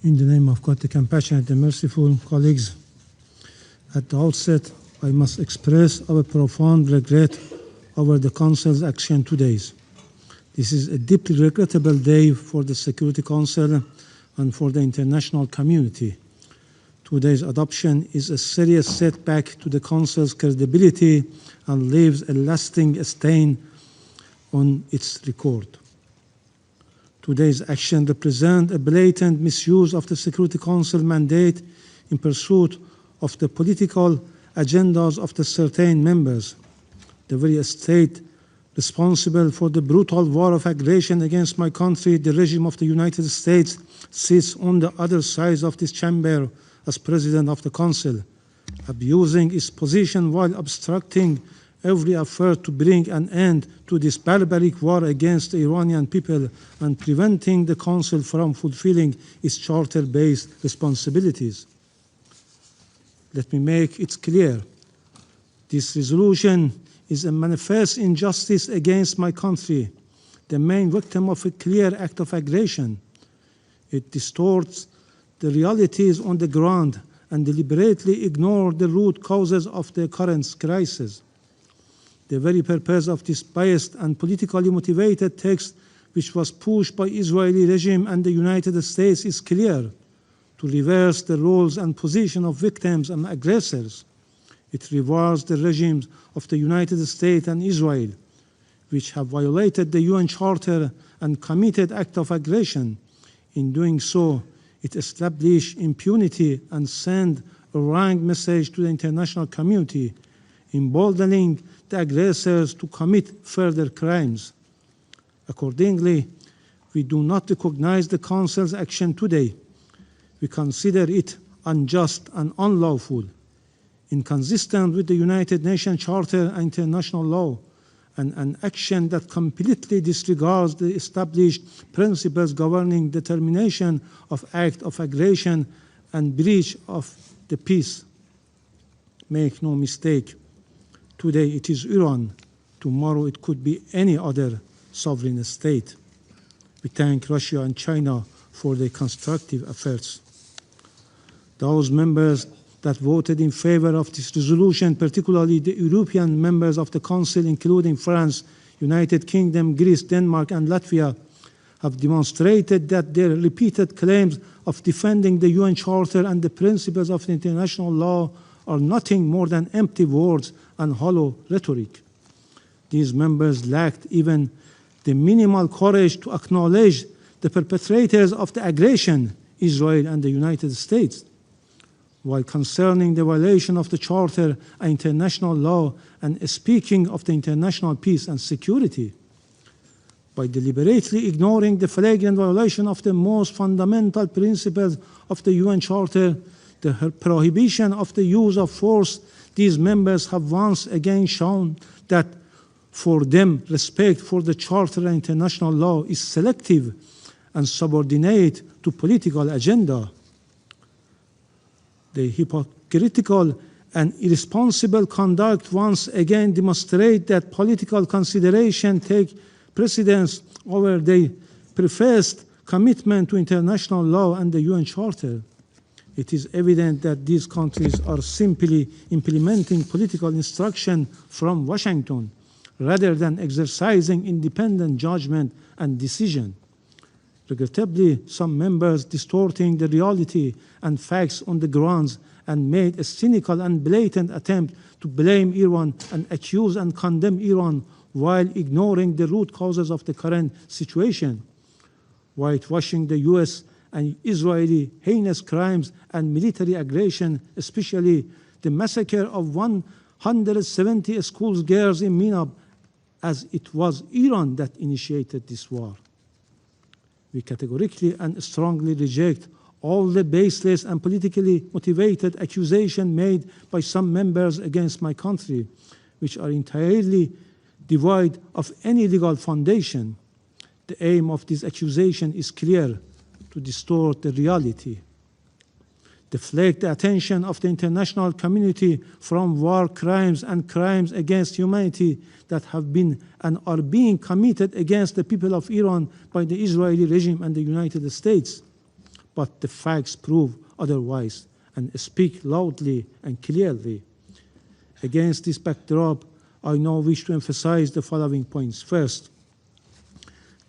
In the name of God, the compassionate and merciful, colleagues, at the outset, I must express our profound regret over the Council's action today. This is a deeply regrettable day for the Security Council and for the international community. Today's adoption is a serious setback to the Council's credibility and leaves a lasting stain on its record. Today's action represents a blatant misuse of the Security Council mandate in pursuit of the political agendas of the certain members. The very state responsible for the brutal war of aggression against my country, the regime of the United States, sits on the other side of this chamber as President of the Council, abusing its position while obstructing every effort to bring an end to this barbaric war against the Iranian people and preventing the Council from fulfilling its charter-based responsibilities. Let me make it clear. This resolution is a manifest injustice against my country, the main victim of a clear act of aggression. It distorts the realities on the ground and deliberately ignores the root causes of the current crisis. The very purpose of this biased and politically motivated text, which was pushed by Israeli regime and the United States, is clear: to reverse the roles and position of victims and aggressors. It rewards the regimes of the United States and Israel, which have violated the UN Charter and committed acts of aggression. In doing so, it established impunity and sent a wrong message to the international community, emboldening the aggressors to commit further crimes. Accordingly, we do not recognize the Council's action today. We consider it unjust and unlawful, inconsistent with the United Nations Charter and international law, and an action that completely disregards the established principles governing determination of acts of aggression and breach of the peace. Make no mistake, today it is Iran, tomorrow it could be any other sovereign state. We thank Russia and China for their constructive efforts. Those members that voted in favor of this resolution, particularly the European members of the Council, including France, United Kingdom, Greece, Denmark, and Latvia, have demonstrated that their repeated claims of defending the UN Charter and the principles of international law are nothing more than empty words and hollow rhetoric. These members lacked even the minimal courage to acknowledge the perpetrators of the aggression, Israel and the United States. While concerning the violation of the Charter and international law and speaking of the international peace and security, by deliberately ignoring the flagrant violation of the most fundamental principles of the UN Charter, the prohibition of the use of force, these members have once again shown that for them, respect for the Charter and international law is selective and subordinate to political agenda. The hypocritical and irresponsible conduct once again demonstrate that political consideration take precedence over their professed commitment to international law and the UN Charter. It is evident that these countries are simply implementing political instruction from Washington rather than exercising independent judgment and decision. Regrettably, some members distorting the reality and facts on the grounds and made a cynical and blatant attempt to blame Iran and accuse and condemn Iran while ignoring the root causes of the current situation, whitewashing the U.S. and Israeli heinous crimes and military aggression, especially the massacre of 170 school girls in Minab, as it was Iran that initiated this war. We categorically and strongly reject all the baseless and politically motivated accusations made by some members against my country, which are entirely devoid of any legal foundation. The aim of this accusation is clear: to distort the reality, deflect the attention of the international community from war crimes and crimes against humanity that have been and are being committed against the people of Iran by the Israeli regime and the United States. but the facts prove otherwise and speak loudly and clearly. Against this backdrop, I now wish to emphasize the following points. First,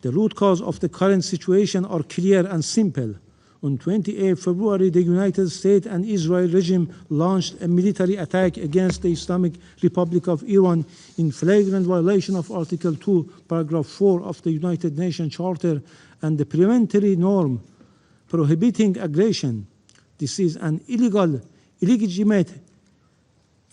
the root cause of the current situation are clear and simple. On 28 February, the United States and Israel regime launched a military attack against the Islamic Republic of Iran in flagrant violation of Article 2, Paragraph 4 of the United Nations Charter and the preventory norm prohibiting aggression. This is an illegal, illegitimate,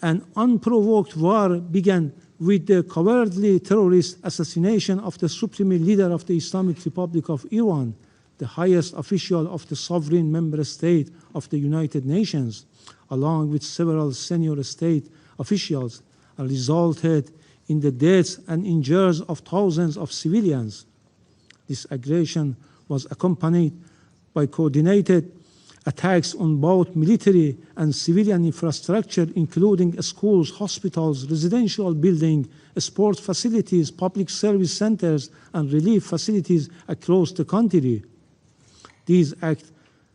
and unprovoked war began with the cowardly terrorist assassination of the supreme leader of the Islamic Republic of Iran, the highest official of the sovereign member state of the United Nations, along with several senior state officials, and resulted in the deaths and injuries of thousands of civilians. This aggression was accompanied by coordinated attacks on both military and civilian infrastructure, including schools, hospitals, residential buildings, sports facilities, public service centers, and relief facilities across the country. These acts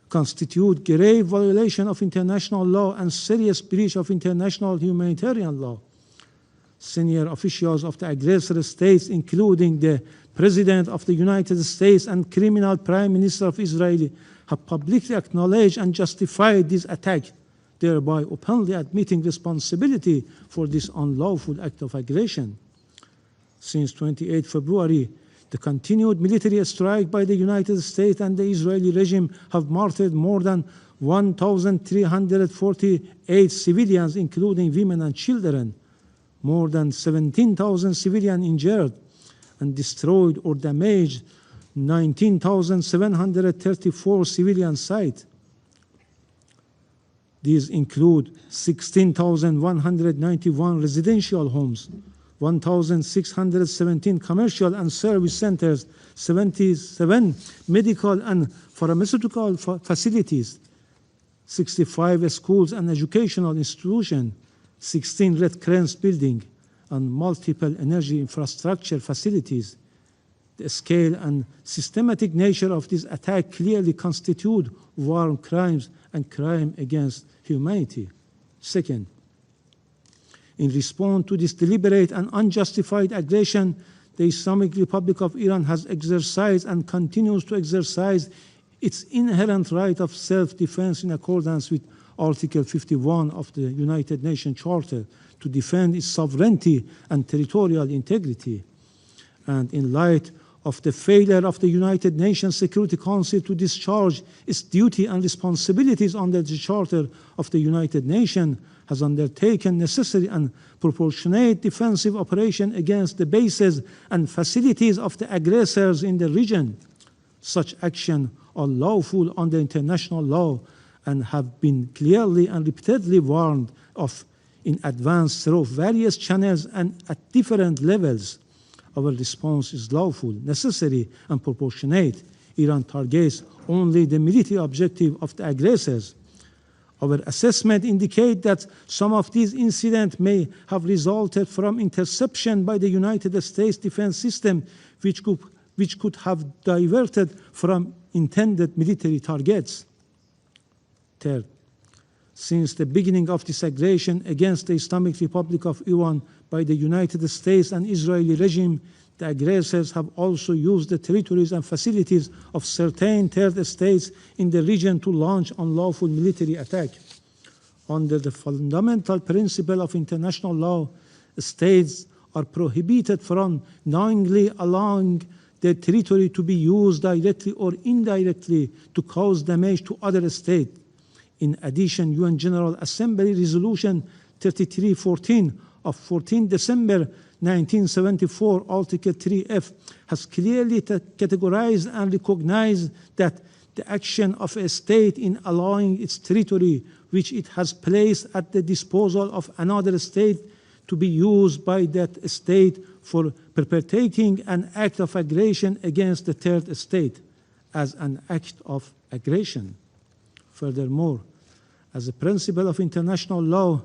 constitute grave violation of international law and serious breach of international humanitarian law. Senior officials of the aggressor states, including the President of the United States and criminal Prime Minister of Israel, have publicly acknowledged and justified this attack, thereby openly admitting responsibility for this unlawful act of aggression. Since 28 February, the continued military strike by the United States and the Israeli regime have martyred more than 1,348 civilians, including women and children, more than 17,000 civilians injured, and destroyed or damaged 19,734 civilian sites. These include 16,191 residential homes, 1,617 commercial and service centers, 77 medical and pharmaceutical facilities, 65 schools and educational institutions, 16 Red Crescent buildings, and multiple energy infrastructure facilities. The scale and systematic nature of this attack clearly constitute war crimes and crime against humanity. Second, in response to this deliberate and unjustified aggression, the Islamic Republic of Iran has exercised and continues to exercise its inherent right of self-defense in accordance with Article 51 of the United Nations Charter to defend its sovereignty and territorial integrity. And in light of the failure of the United Nations Security Council to discharge its duty and responsibilities under the Charter of the United Nations, has undertaken necessary and proportionate defensive operation against the bases and facilities of the aggressors in the region. Such actions are lawful under international law and have been clearly and repeatedly warned of in advance through various channels and at different levels. Our response is lawful, necessary, and proportionate. Iran targets only the military objective of the aggressors. Our assessment indicates that some of these incidents may have resulted from interception by the United States defense system, which could have diverted from intended military targets. Third, since the beginning of this aggression against the Islamic Republic of Iran by the United States and Israeli regime, the aggressors have also used the territories and facilities of certain third states in the region to launch unlawful military attack. Under the fundamental principle of international law, states are prohibited from knowingly allowing their territory to be used directly or indirectly to cause damage to other states. In addition, UN General Assembly Resolution 3314 of 14 December 1974, Article 3F, has clearly categorized and recognized that the action of a state in allowing its territory, which it has placed at the disposal of another state, to be used by that state for perpetrating an act of aggression against the third state as an act of aggression. Furthermore, as a principle of international law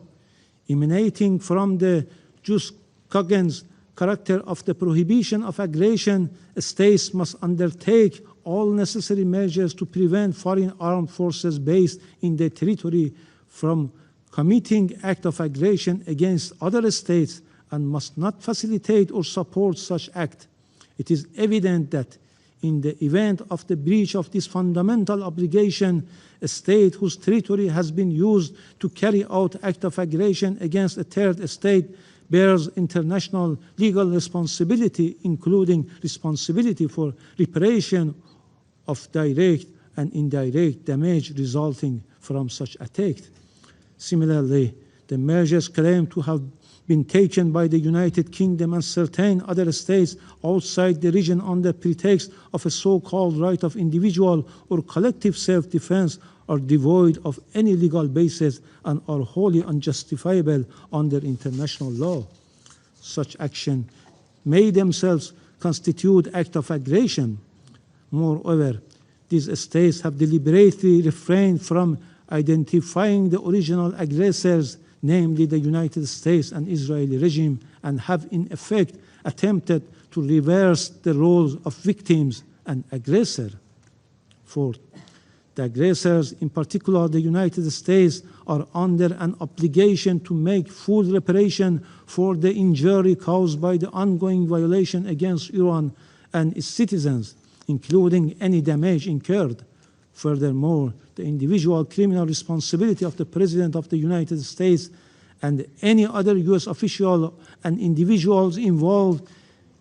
emanating from the jus cogens character of the prohibition of aggression, states must undertake all necessary measures to prevent foreign armed forces based in their territory from committing acts of aggression against other states and must not facilitate or support such acts. It is evident that in the event of the breach of this fundamental obligation, a state whose territory has been used to carry out acts of aggression against a third state bears international legal responsibility, including responsibility for reparation of direct and indirect damage resulting from such attack. Similarly, the measures claimed to have been taken by the United Kingdom and certain other states outside the region under pretext of a so-called right of individual or collective self-defense are devoid of any legal basis and are wholly unjustifiable under international law. Such action may themselves constitute acts of aggression. Moreover, these states have deliberately refrained from identifying the original aggressors, namely the United States and Israeli regime, and have in effect attempted to reverse the roles of victims and aggressor. Fourth, the aggressors, in particular the United States, are under an obligation to make full reparation for the injury caused by the ongoing violation against Iran and its citizens, including any damage incurred. Furthermore, the individual criminal responsibility of the President of the United States and any other U.S. official and individuals involved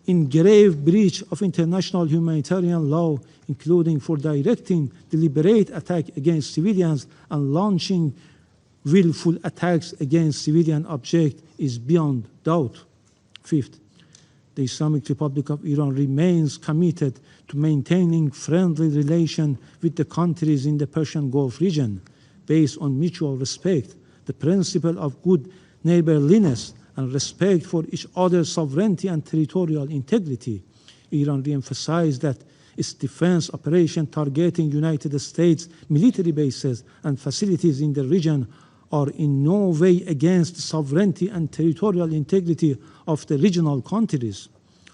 in grave breach of international humanitarian law, including for directing deliberate attack against civilians and launching willful attacks against civilian objects, is beyond doubt. Fifth, the Islamic Republic of Iran remains committed to maintaining friendly relations with the countries in the Persian Gulf region based on mutual respect, the principle of good neighborliness, and respect for each other's sovereignty and territorial integrity. Iran re-emphasized that its defense operation targeting United States military bases and facilities in the region are in no way against the sovereignty and territorial integrity of the regional countries.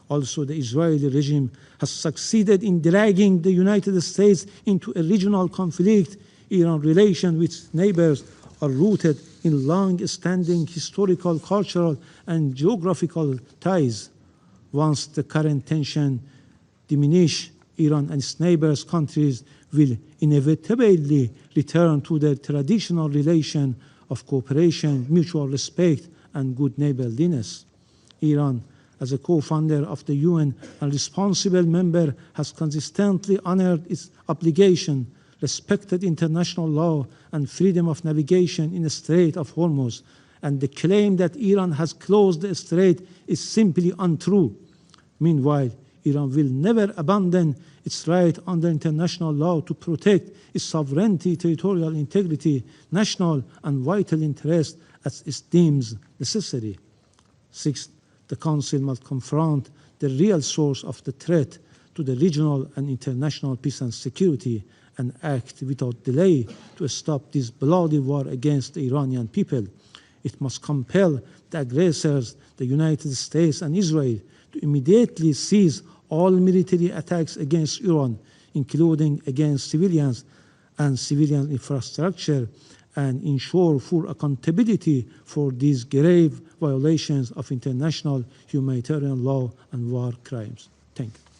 Also, the Israeli regime has succeeded in dragging the United States into a regional conflict. Iran's relations with neighbors are rooted in long-standing historical, cultural, and geographical ties. Once the current tension diminish, Iran and its neighbors countries will inevitably return to their traditional relation of cooperation, mutual respect, and good neighborliness. Iran, as a co-founder of the UN and responsible member, has consistently honored its obligation, respected international law and freedom of navigation in the Strait of Hormuz, and the claim that Iran has closed the strait is simply untrue. Meanwhile, Iran will never abandon its right under international law to protect its sovereignty, territorial integrity, national and vital interests as it deems necessary. Sixth, the Council must confront the real source of the threat to the regional and international peace and security and act without delay to stop this bloody war against the Iranian people. It must compel the aggressors, the United States and Israel, to immediately cease all military attacks against Iran, including against civilians and civilian infrastructure, and ensure full accountability for these grave violations of international humanitarian law and war crimes. Thank you.